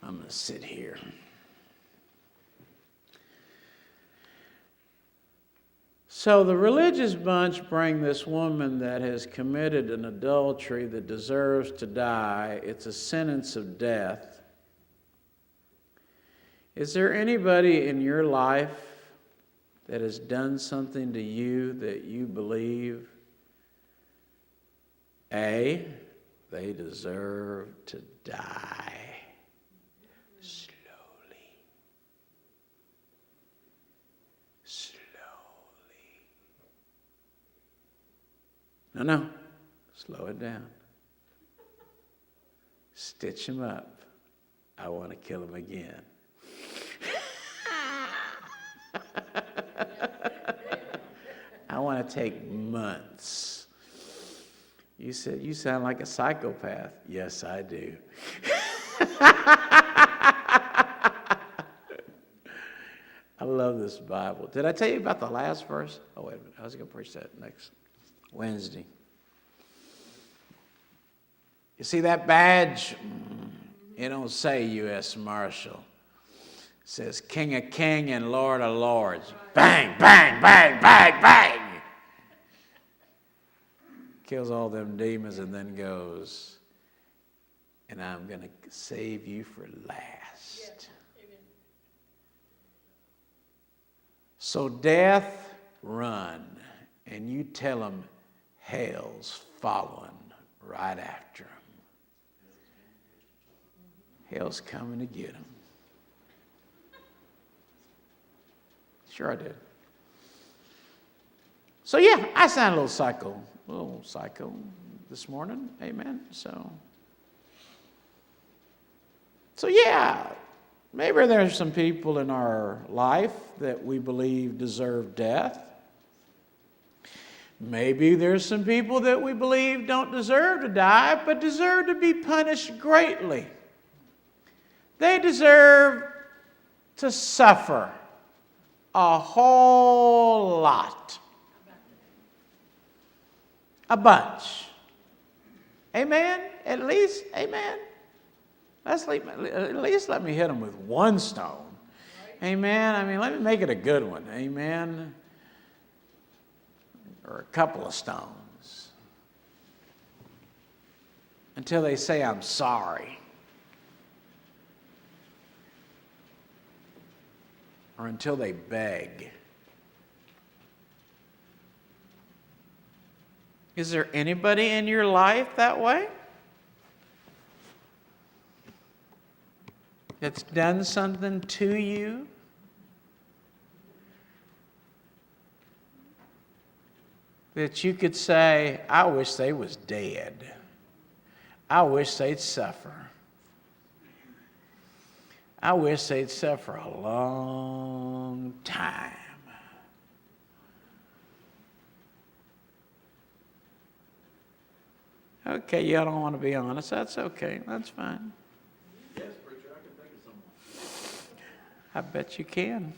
I'm going to sit here. So the religious bunch bring this woman that has committed an adultery that deserves to die. It's a sentence of death. Is there anybody in your life that has done something to you that you believe, A, they deserve to die slowly? No, slow it down. Stitch him up. I want to kill him again. I want to take months. You said, you sound like a psychopath. Yes, I do. I love this Bible. Did I tell you about the last verse? Oh, wait a minute. I was going to preach that next Wednesday. You see that badge? It don't say U.S. Marshal. It says King of Kings and Lord of Lords. Bang, bang, bang, bang, bang. Kills all them demons and then goes, and I'm going to save you for last. Yeah. Amen. So death, run. And you tell them hell's following right after them. Hell's coming to get them. Sure I did. So yeah, I sound a little psycho this morning. Amen. So yeah, maybe there's some people in our life that we believe deserve death. Maybe there's some people that we believe don't deserve to die, but deserve to be punished greatly. They deserve to suffer a whole lot. A bunch. Amen? At least, amen? At least let me hit them with one stone. Amen? I mean, let me make it a good one. Amen? Or a couple of stones. Until they say, I'm sorry. Or until they beg. Is there anybody in your life that way? That's done something to you? That you could say, I wish they was dead. I wish they'd suffer. I wish they'd suffer a long time. Okay, y'all don't want to be honest. That's okay. That's fine. Yes, preacher, I can think of someone. I bet you can.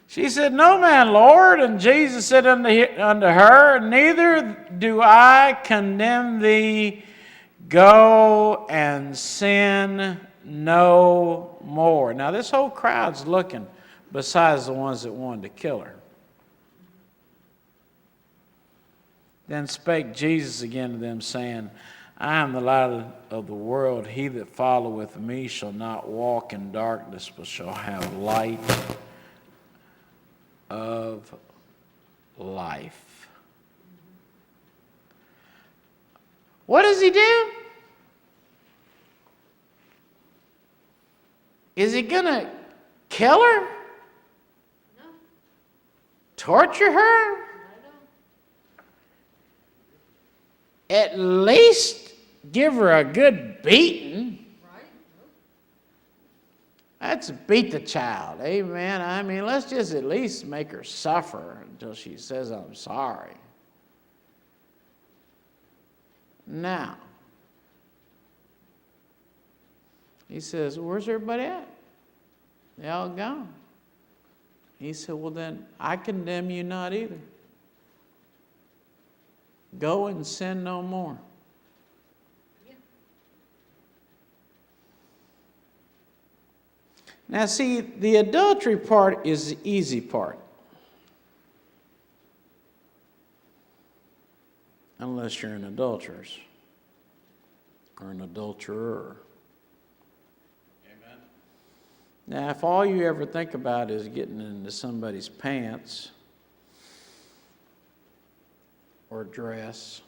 She said, No man, Lord. And Jesus said unto her, Neither do I condemn thee. Go and sin no more. Now this whole crowd's looking, besides the ones that wanted to kill her. Then spake Jesus again to them, saying, I am the light of the world. He that followeth me shall not walk in darkness, but shall have light of life. What does he do? Is he going to kill her? No. Torture her? I don't. At least give her a good beating. Right? Let's beat the child. Amen. I mean, let's just at least make her suffer until she says, I'm sorry. Now, he says, where's everybody at? They all gone. He said, well then, I condemn you not either. Go and sin no more. Yeah. Now see, the adultery part is the easy part. Unless you're an adulteress or an adulterer. Amen. Now, if all you ever think about is getting into somebody's pants or dress,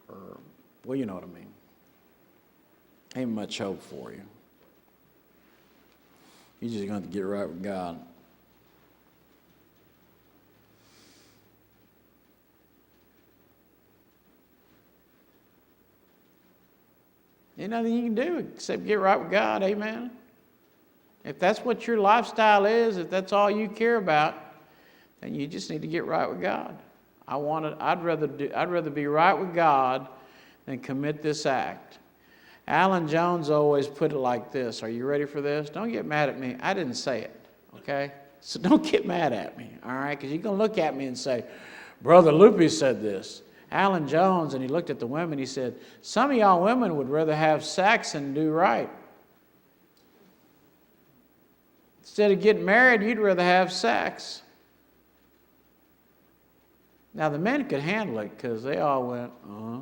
or, well, you know what I mean, ain't much hope for you. You're just going to have to get right with God. Ain't nothing you can do except get right with God, amen? If that's what your lifestyle is, if that's all you care about, then you just need to get right with God. I'd rather be right with God than commit this act. Alan Jones always put it like this. Are you ready for this? Don't get mad at me. I didn't say it, okay? So don't get mad at me, all right? Because you're going to look at me and say, Brother Lupe said this. Alan Jones, and he looked at the women, he said, some of y'all women would rather have sex than do right. Instead of getting married, you'd rather have sex. Now, the men could handle it because they all went, uh-huh.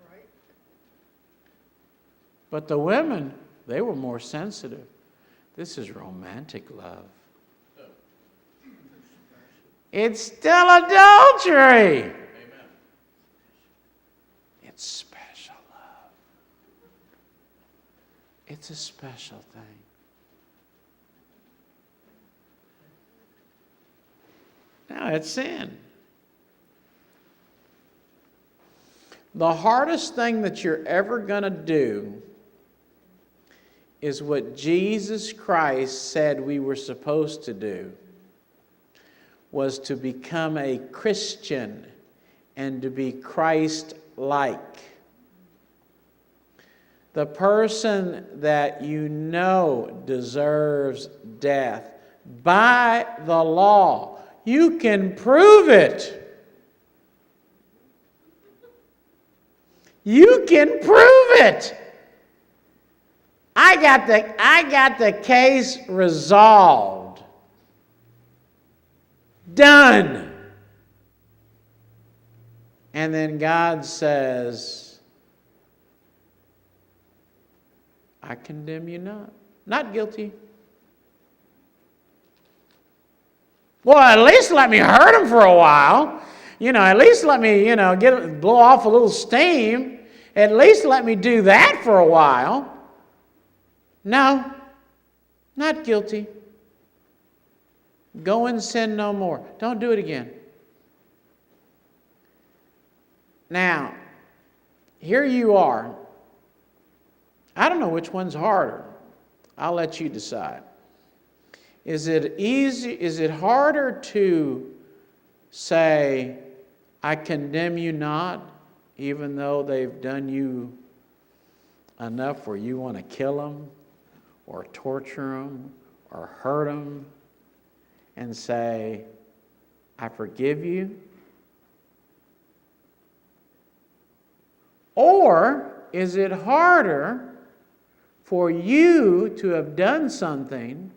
Right. But the women, they were more sensitive. This is romantic love. It's still adultery. Amen. It's special love. It's a special thing. Now, it's sin. The hardest thing that you're ever going to do is what Jesus Christ said we were supposed to do, was to become a Christian and to be Christ-like. The person that you know deserves death by the law. You can prove it. You can prove it. I got the case resolved. Done. And then God says, I condemn you not. Not guilty. Well, at least let me hurt him for a while. At least let me, blow off a little steam. At least let me do that for a while. No, not guilty. Go and sin no more. Don't do it again. Now, here you are. I don't know which one's harder. I'll let you decide. Is it harder to say, I condemn you not, even though they've done you enough where you want to kill them or torture them or hurt them, and say, I forgive you? Or is it harder for you to have done something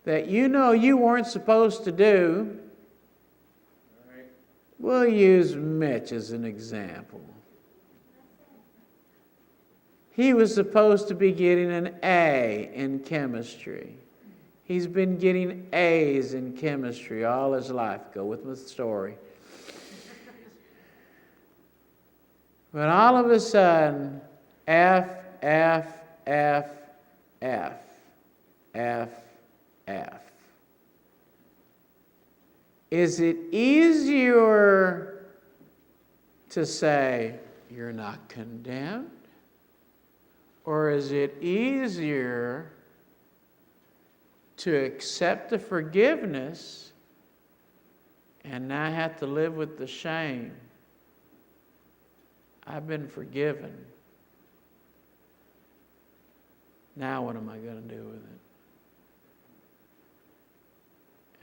that you know you weren't supposed to do? We'll use Mitch as an example. He was supposed to be getting an A in chemistry. He's been getting A's in chemistry all his life. Go with my story. But all of a sudden, F, F, F, F, F, F. Is it easier to say, you're not condemned? Or is it easier to accept the forgiveness and not have to live with the shame? I've been forgiven. Now what am I going to do with it?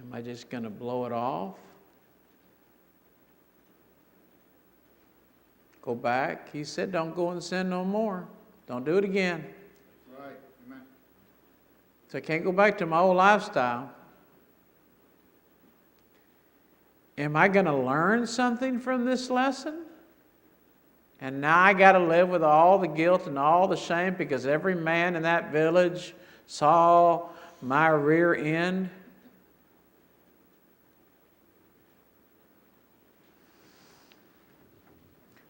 Am I just going to blow it off? Go back. He said, don't go and sin no more. Don't do it again. That's right. Amen. So I can't go back to my old lifestyle. Am I going to learn something from this lesson? And now I got to live with all the guilt and all the shame because every man in that village saw my rear end?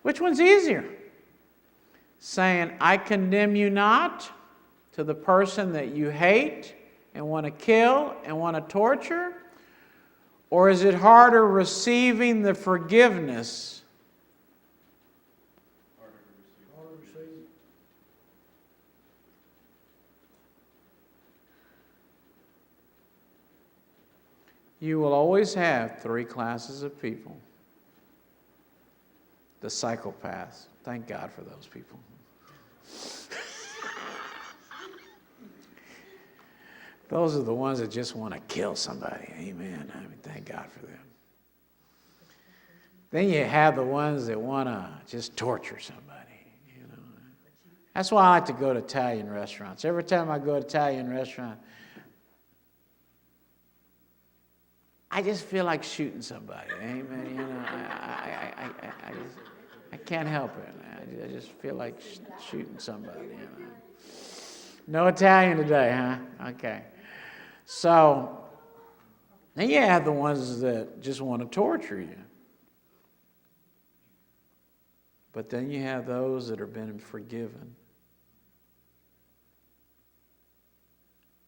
Which one's easier? Saying, I condemn you not to the person that you hate and want to kill and want to torture? Or is it harder receiving the forgiveness? Harder to receive. You will always have three classes of people. The psychopaths. Thank God for those people. Those are the ones that just want to kill somebody. Amen. I mean, thank God for them. Then you have the ones that want to just torture somebody. You know. That's why I like to go to Italian restaurants. Every time I go to an Italian restaurant, I just feel like shooting somebody. Amen. You know, I can't help it. I just feel like shooting somebody. You know. No Italian today, huh? Okay. So, then you have the ones that just want to torture you. But then you have those that have been forgiven.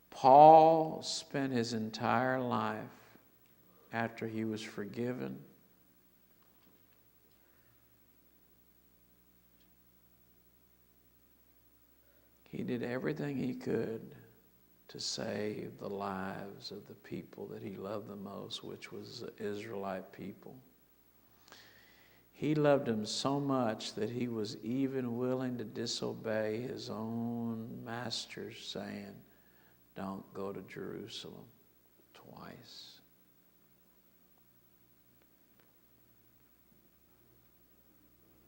Paul spent his entire life after he was forgiven he did everything he could to save the lives of the people that he loved the most, which was the Israelite people. He loved them so much that he was even willing to disobey his own masters, saying, don't go to Jerusalem twice.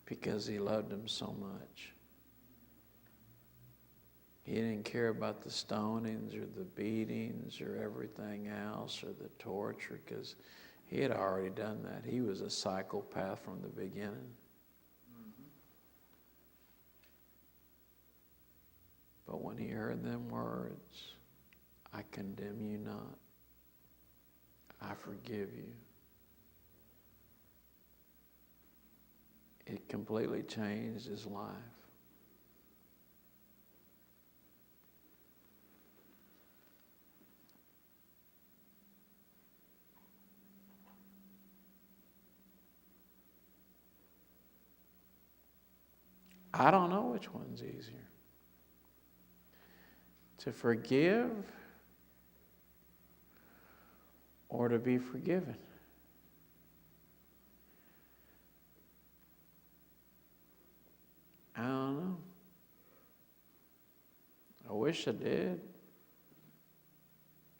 Because he loved them so much. He didn't care about the stonings or the beatings or everything else or the torture, because he had already done that. He was a psychopath from the beginning. Mm-hmm. But when he heard them words, I condemn you not, I forgive you, it completely changed his life. I don't know which one's easier. To forgive or to be forgiven. I don't know. I wish I did.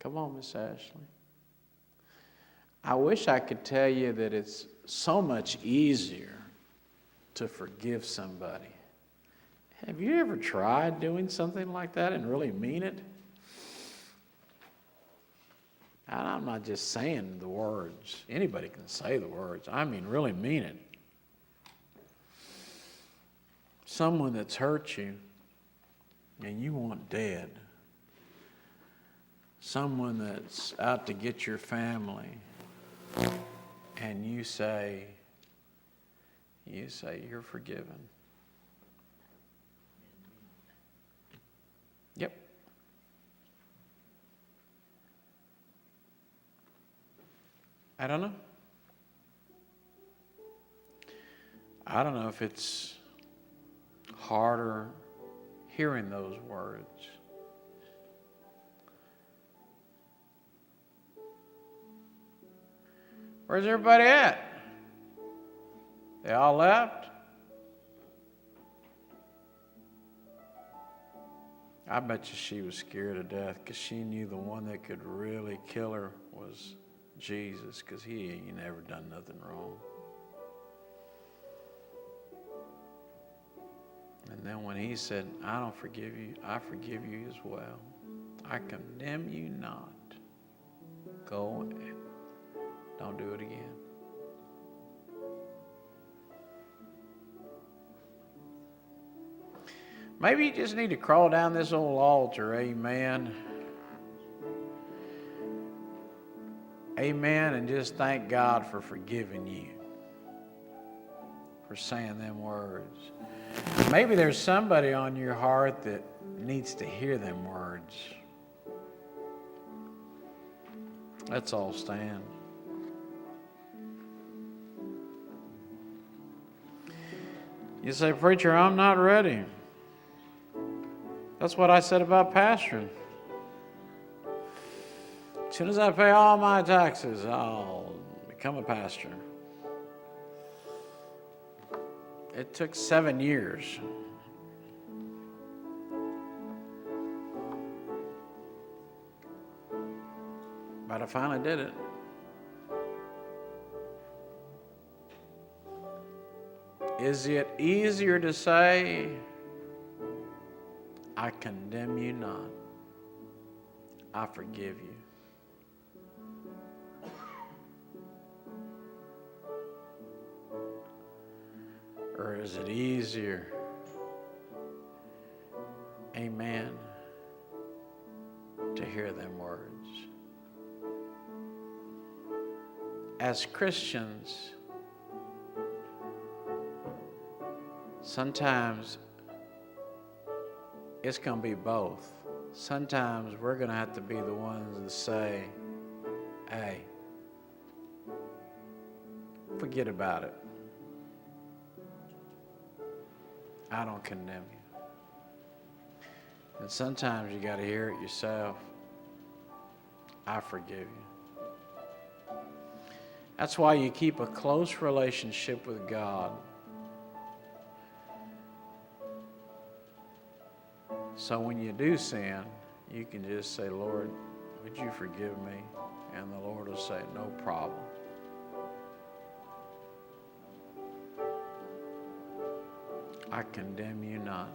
Come on, Miss Ashley. I wish I could tell you that it's so much easier to forgive somebody. Have you ever tried doing something like that and really mean it? And I'm not just saying the words. Anybody can say the words. I mean, really mean it. Someone that's hurt you and you want dead. Someone that's out to get your family and you say you're forgiven. Yep. I don't know. I don't know if it's harder hearing those words. Where's everybody at? They all left? I bet you she was scared to death because she knew the one that could really kill her was Jesus, because he ain't never done nothing wrong. And then when he said, I don't forgive you, I forgive you as well. I condemn you not. Go and don't do it again. Maybe you just need to crawl down this old altar, amen. Amen, and just thank God for forgiving you, for saying them words. Maybe there's somebody on your heart that needs to hear them words. Let's all stand. You say, preacher, I'm not ready. That's what I said about pastoring. As soon as I pay all my taxes, I'll become a pastor. It took 7 years. But I finally did it. Is it easier to say, I condemn you not, I forgive you? Or is it easier, amen, to hear them words? As Christians, sometimes it's going to be both. Sometimes we're going to have to be the ones that say, hey, forget about it. I don't condemn you. And sometimes you got to hear it yourself. I forgive you. That's why you keep a close relationship with God. So when you do sin, you can just say, Lord, would you forgive me? And the Lord will say, no problem. I condemn you not.